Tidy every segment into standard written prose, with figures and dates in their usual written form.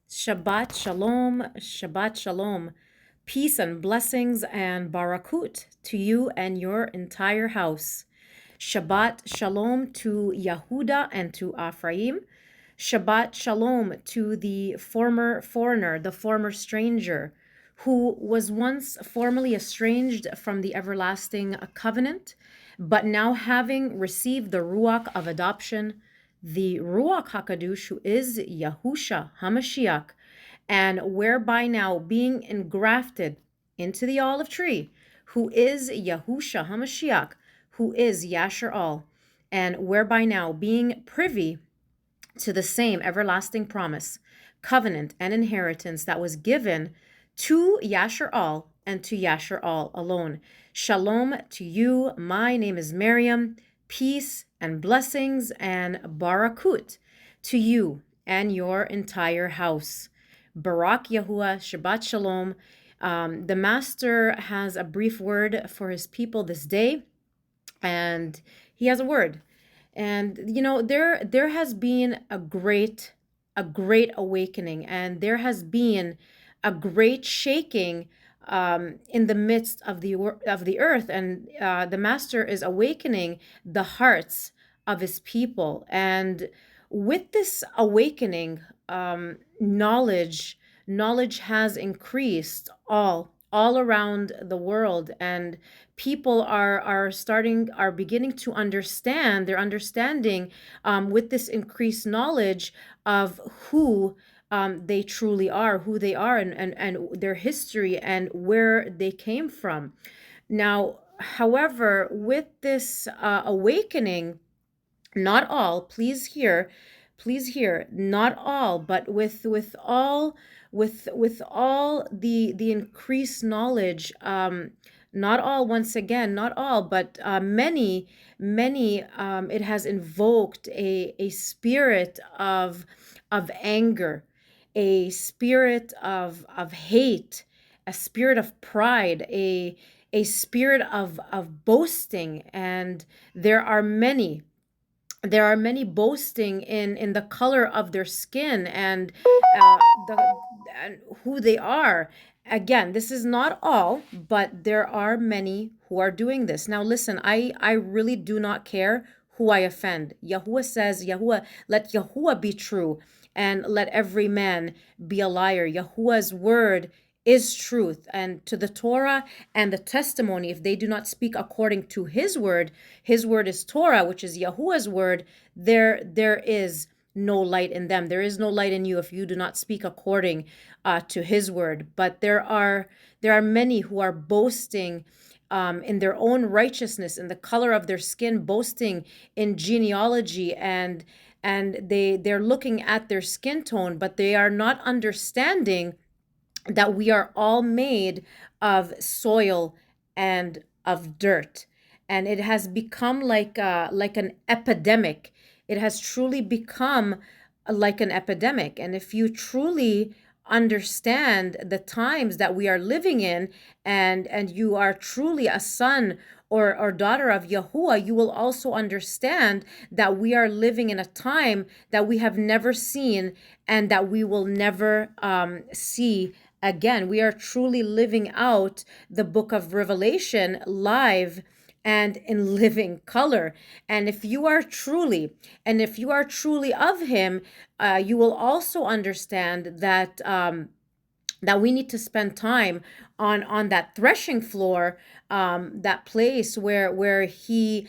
Shabbat Shalom, Shabbat Shalom. Peace and blessings and barakut to you and your entire house. Shabbat Shalom to Yehuda and to Ephraim. Shabbat Shalom to the former foreigner, the former stranger, who was once formerly estranged from the everlasting covenant, but now having received the Ruach of adoption, the Ruach HaKadosh, who is Yahusha HaMashiach, and whereby now being engrafted into the olive tree, who is Yahusha HaMashiach, who is Yasher Al, and whereby now being privy to the same everlasting promise, covenant, and inheritance that was given to Yasher Al and to Yasher Al alone. Shalom to you. My name is Miriam. Peace and blessings and barakut to you and your entire house. Barak Yahuwah, Shabbat Shalom. The Master has a brief word for his people this day, and he has a word. And there has been a great awakening, and there has been a great shaking in the midst of the earth, and the Master is awakening the hearts of his people. And with this awakening, knowledge has increased all around the world, and people are beginning to understand. They're understanding with this increased knowledge of who they truly are, who they are, and their history and where they came from. Now, however, with this awakening, not all, please hear, not all, but with all the increased knowledge, not all, once again, not all, but many, it has invoked a spirit of anger, a spirit of hate, a spirit of pride, a spirit of boasting. And there are many boasting in the color of their skin, and uh, the and who they are. Again, this is not all, but there are many who are doing this. Now listen, I really do not care who I offend. Yahuwah says, let Yahuwah be true and let every man be a liar. Yahuwah's word is truth, and to the Torah and the testimony, if they do not speak according to his word is Torah, which is Yahuwah's word, there is no light in them. There is no light in you if you do not speak according to his word. But there are many who are boasting in their own righteousness, in the color of their skin, boasting in genealogy, and they're looking at their skin tone, but they are not understanding that we are all made of soil and of dirt. And it has become like an epidemic. It has truly become like an epidemic. And if you truly understand the times that we are living in, and you are truly a son or daughter of Yahuwah, you will also understand that we are living in a time that we have never seen and that we will never see again. We are truly living out the book of Revelation live and in living color. And if you are truly of him, you will also understand that we need to spend time on that threshing floor, that place where he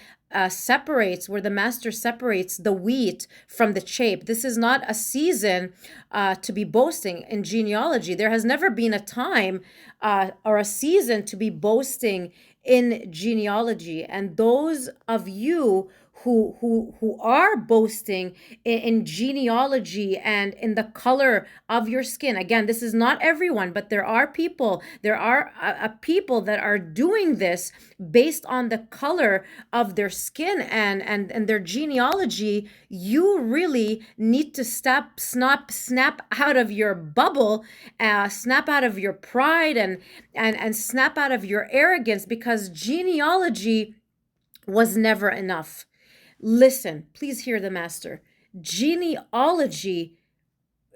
separates, where the Master separates the wheat from the chaff. This is not a season to be boasting in genealogy. There has never been a time or a season to be boasting in genealogy. And those of you who are boasting in genealogy and in the color of your skin. Again, this is not everyone, but there are people that are doing this based on the color of their skin and their genealogy. You really need to snap out of your bubble, snap out of your pride, and snap out of your arrogance, because genealogy was never enough. Listen, please hear the Master. Genealogy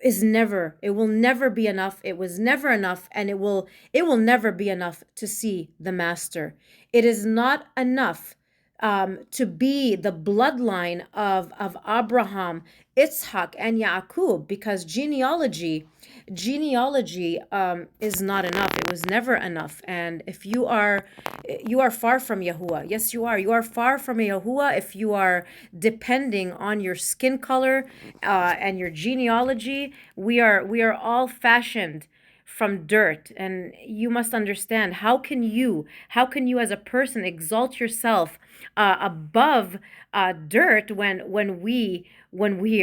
it will never be enough. It was never enough, and it will never be enough to see the master. It is not enough to be the bloodline of Abraham, Yitzhak, and Yaakov, because genealogy is not enough. It was never enough. And if you are far from Yahuwah. Yes, you are. You are far from Yahuwah if you are depending on your skin color and your genealogy. We are all fashioned from dirt, and you must understand, how can you as a person exalt yourself above dirt when we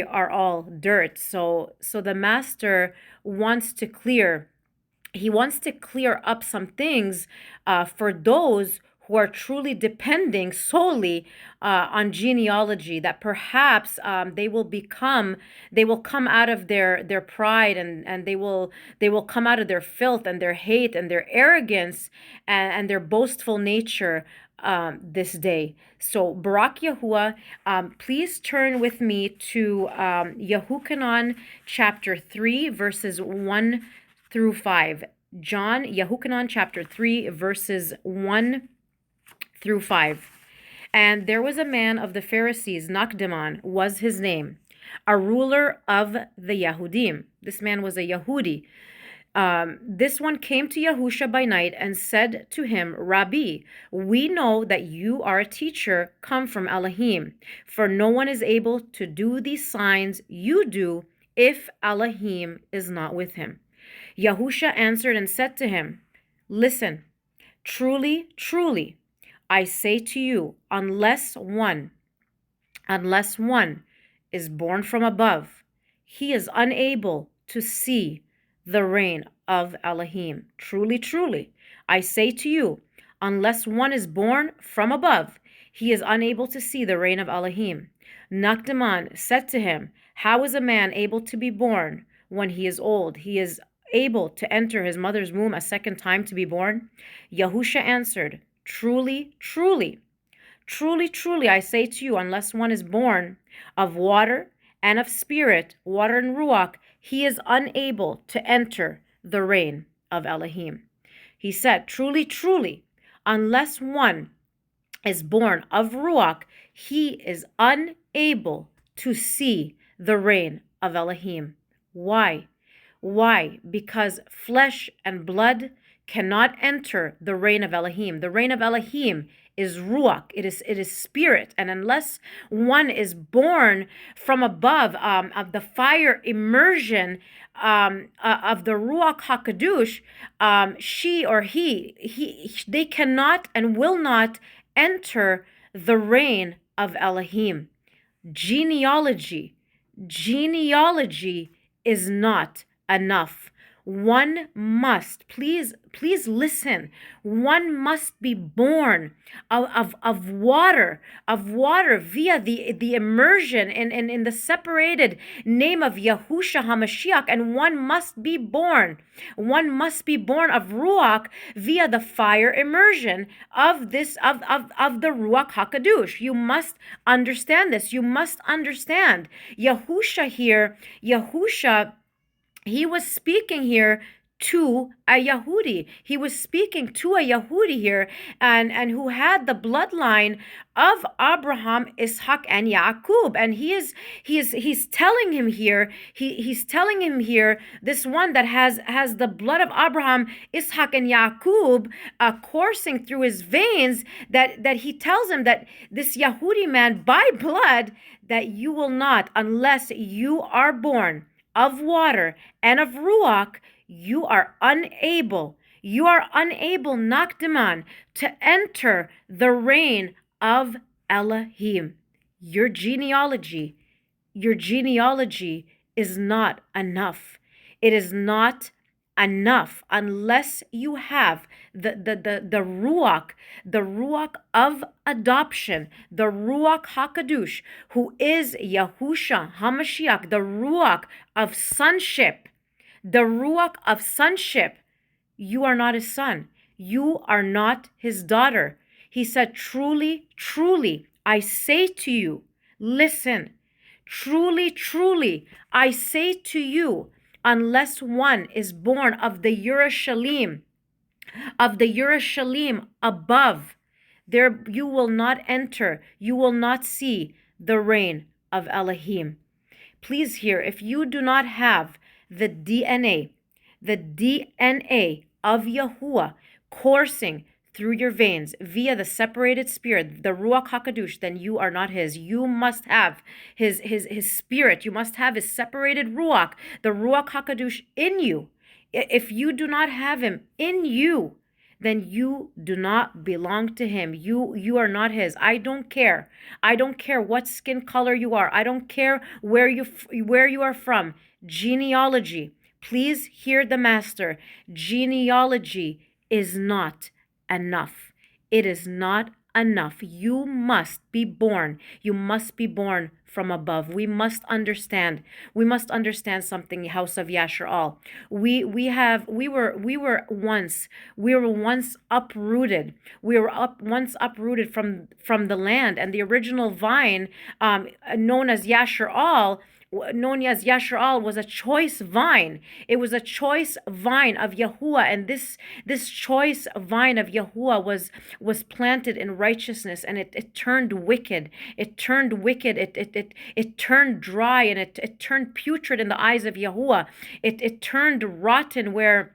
are all dirt. So the master wants to clear he wants to clear up some things for those who are truly depending solely on genealogy, that perhaps they will come out of their pride, and they will come out of their filth and their hate and their arrogance and their boastful nature this day. So Barak Yahuwah, please turn with me to Yehukanan chapter 3 verses 1 through 5. Yehukanan chapter 3 verses 1 through 5. And there was a man of the Pharisees, Nakdeman was his name, a ruler of the Yahudim. This man was a Yahudi. This one came to Yahusha by night and said to him, Rabbi, we know that you are a teacher come from Elohim, for no one is able to do these signs you do if Elohim is not with him. Yahusha answered and said to him, listen, truly, truly, I say to you, unless one is born from above, he is unable to see the reign of Elohim. Truly, truly, I say to you, unless one is born from above, he is unable to see the reign of Elohim. Nakdeman said to him, how is a man able to be born when he is old? He is able to enter his mother's womb a second time to be born? Yahusha answered, truly, truly, truly, truly, I say to you, unless one is born of water and of spirit, water and Ruach, he is unable to enter the reign of Elohim. He said, truly, truly, unless one is born of Ruach, he is unable to see the reign of Elohim. Why? Why? Because flesh and blood cannot enter the reign of Elohim. The reign of Elohim is Ruach. It is spirit. And unless one is born from above, of the fire immersion of the Ruach HaKadosh, she or they cannot and will not enter the reign of Elohim. Genealogy is not enough. One must, please listen, one must be born of water via the immersion in the separated name of Yahusha HaMashiach, and one must be born of Ruach via the fire immersion of the Ruach HaKadosh. You must understand this. You must understand. He was speaking here to a Yahudi. He was speaking to a Yahudi here, and who had the bloodline of Abraham, Ishak, and Yaakov. And he's telling him here, he's telling him here, this one that has the blood of Abraham, Ishak, and Yaakov coursing through his veins, that he tells him that this Yahudi man by blood, that you will not, unless you are born of water and of Ruach, you are unable, Nakdeman, to enter the reign of Elohim. Your genealogy is not enough. It is not enough unless you have the Ruach of adoption, the Ruach HaKadosh, who is Yahusha HaMashiach, the Ruach of sonship. You are not his son. You are not his daughter. He said, truly, truly, I say to you, listen, truly, truly, I say to you, unless one is born of the Yerushalayim, above, there you will not enter, you will not see the reign of Elohim. Please hear, if you do not have the DNA of Yahuwah coursing through your veins via the separated spirit, the Ruach HaKadosh, then you are not his. You must have his spirit. You must have his separated Ruach, the Ruach HaKadosh in you. If you do not have him in you, then you do not belong to him. You are not his. I don't care. I don't care what skin color you are. I don't care where you are from. Genealogy. Please hear the master. Genealogy is not enough. It is not enough. You must be born. You must be born from above. We must understand. We must understand something, House of Yasharal. We were once uprooted. We were once uprooted from the land, and the original vine, known as Yasharal, was a choice vine. It was a choice vine of Yahuwah, and this choice vine of Yahuwah was planted in righteousness, and it turned wicked. It turned wicked. It turned dry, and it turned putrid in the eyes of Yahuwah. It turned rotten where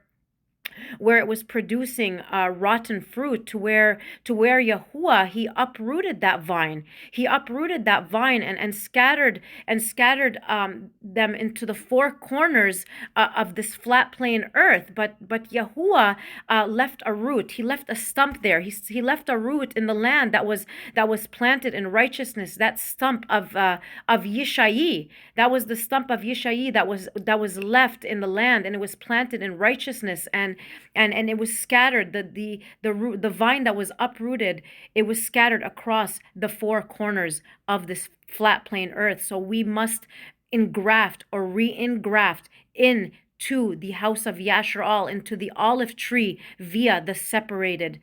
it was producing rotten fruit, to where Yahuwah, he uprooted that vine. He uprooted that vine and scattered them into the four corners of this flat plain earth. But Yahuwah left a root. He left a stump there. He left a root in the land that was planted in righteousness. That stump of Yishai. That was the stump of Yishai that was left in the land, and it was planted in righteousness, and it was scattered. The vine that was uprooted, it was scattered across the four corners of this flat plain earth. So we must engraft or re-engraft into the house of Yasharal, into the olive tree via the separated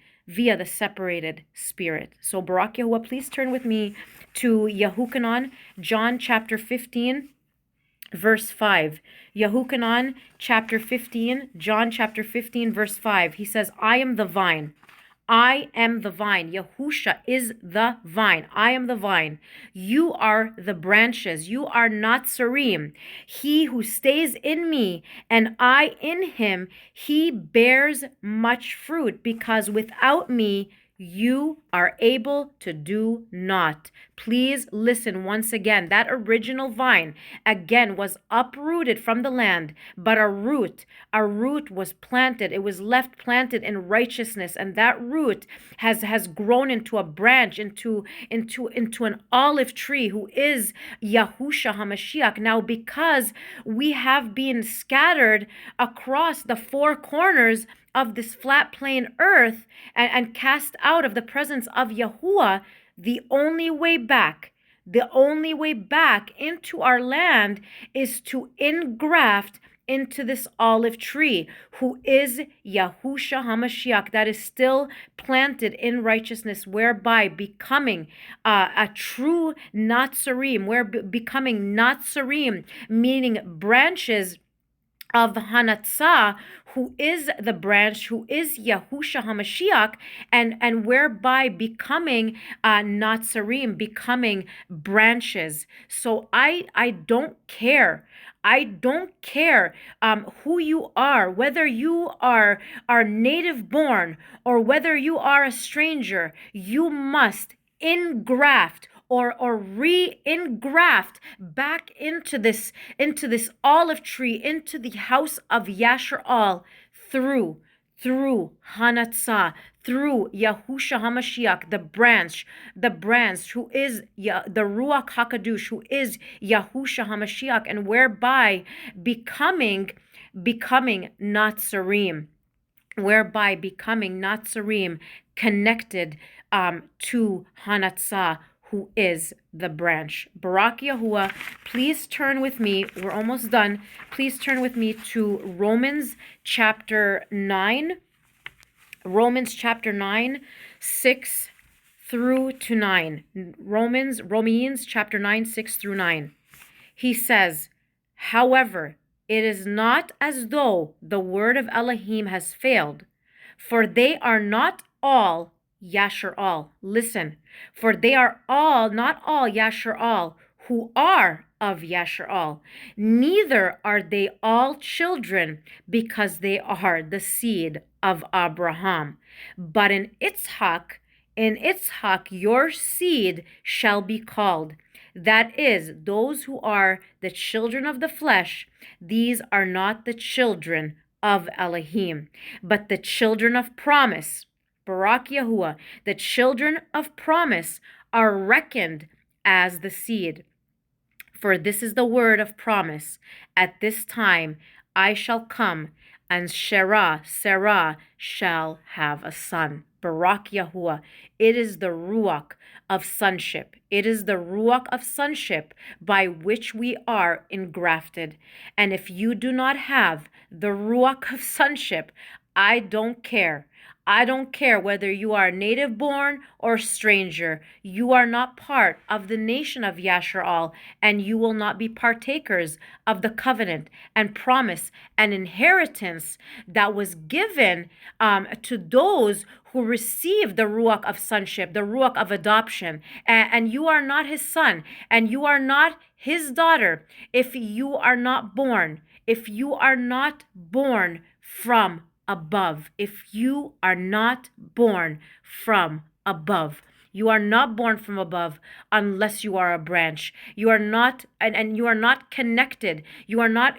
spirit. So Barak Yahuwah, please turn with me to Yehukanan, John chapter 15, verse 5. Yehukanan chapter 15, John chapter 15, verse 5. He says, I am the vine. I am the vine. Yahusha is the vine. I am the vine. You are the branches. You are not Sarim. He who stays in me and I in him, he bears much fruit, because without me you are able to do naught. Please listen once again. That original vine, again, was uprooted from the land, but a root was planted. It was left planted in righteousness, and that root has grown into a branch, into an olive tree, who is Yahusha HaMashiach. Now, because we have been scattered across the four corners of this flat plain earth and cast out of the presence of Yahuwah, the only way back into our land is to engraft into this olive tree, who is Yahusha HaMashiach, that is still planted in righteousness, whereby becoming a true Natsarim, becoming Natsarim, meaning branches of Hanatzah, who is the branch, who is Yahusha HaMashiach, and whereby becoming Natsarim, becoming branches. So I don't care. I don't care who you are, whether you are native born or whether you are a stranger. You must engraft or re-engraft back into this olive tree, into the house of Yasharal, through Hanatzah, through Yahusha HaMashiach, the branch who is the Ruach HaKadosh, who is Yahusha HaMashiach, and whereby becoming Natsarim, connected to Hanatzah, who is the branch. Barak Yahuwah, please turn with me. We're almost done. Please turn with me to Romans chapter 9. Romans chapter 9, 6 through to 9. Romans chapter 9, 6 through 9. He says, however, it is not as though the word of Elohim has failed, for they are not all Yasharal. Listen, for they are all, not all Yasharal, who are of Yasharal. Neither are they all children, because they are the seed of Abraham. But in Itzhak your seed shall be called. That is, those who are the children of the flesh, these are not the children of Elohim, but the children of promise. Barak Yahuwah, the children of promise are reckoned as the seed. For this is the word of promise. At this time I shall come, and Sarah shall have a son. Barak Yahuwah. It is the Ruach of sonship. It is the Ruach of sonship by which we are engrafted. And if you do not have the Ruach of sonship, I don't care. I don't care whether you are native born or stranger. You are not part of the nation of Yasharal, and you will not be partakers of the covenant and promise and inheritance that was given to those who received the Ruach of sonship, the Ruach of adoption. And you are not his son, and you are not his daughter if you are not born, from above. If you are not born from above. You are not born from above unless you are a branch. You are not, and you are not connected. You are not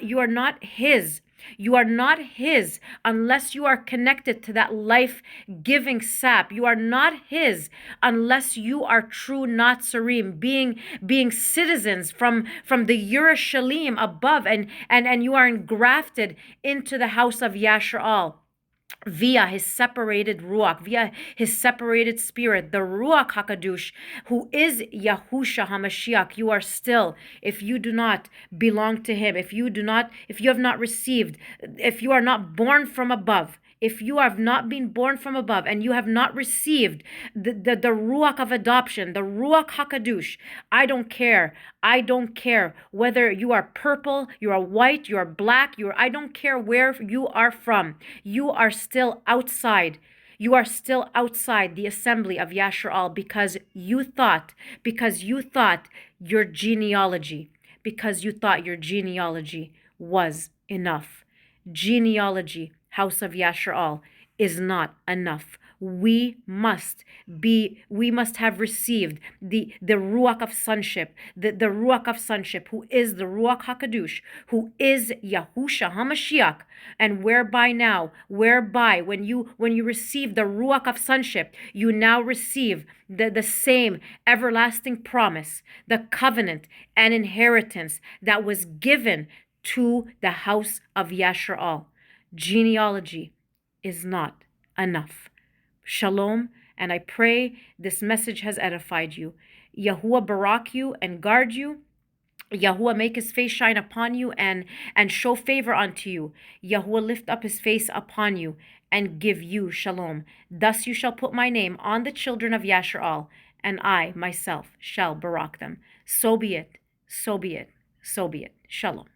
his. You are not his unless you are connected to that life-giving sap. You are not his unless you are true Nazarene, being citizens from the Yerushalayim above, and you are engrafted into the house of Yasharal via his separated Ruach, via his separated spirit, the Ruach HaKadosh, who is Yahusha HaMashiach. You are still, if you do not belong to him, if you have not received, if you are not born from above, if you have not been born from above and you have not received the Ruach of adoption, the Ruach HaKadosh, I don't care. I don't care whether you are purple, you are white, you are black, I don't care where you are from. You are still outside. You are still outside the assembly of Yasharal because you thought your genealogy was enough. Genealogy, house of Yasharal, is not enough. We must have received the Ruach of sonship, the Ruach of sonship, who is the Ruach HaKadosh, who is Yahusha HaMashiach, and whereby when you receive the Ruach of sonship, you now receive the same everlasting promise, the covenant and inheritance that was given to the house of Yasharal. Genealogy is not enough. Shalom, and I pray this message has edified you. Yahuwah barak you and guard you. Yahuwah make his face shine upon you and show favor unto you. Yahuwah lift up his face upon you and give you shalom. Thus you shall put my name on the children of Yasharal, and I myself shall barak them. So be it, so be it, so be it. Shalom.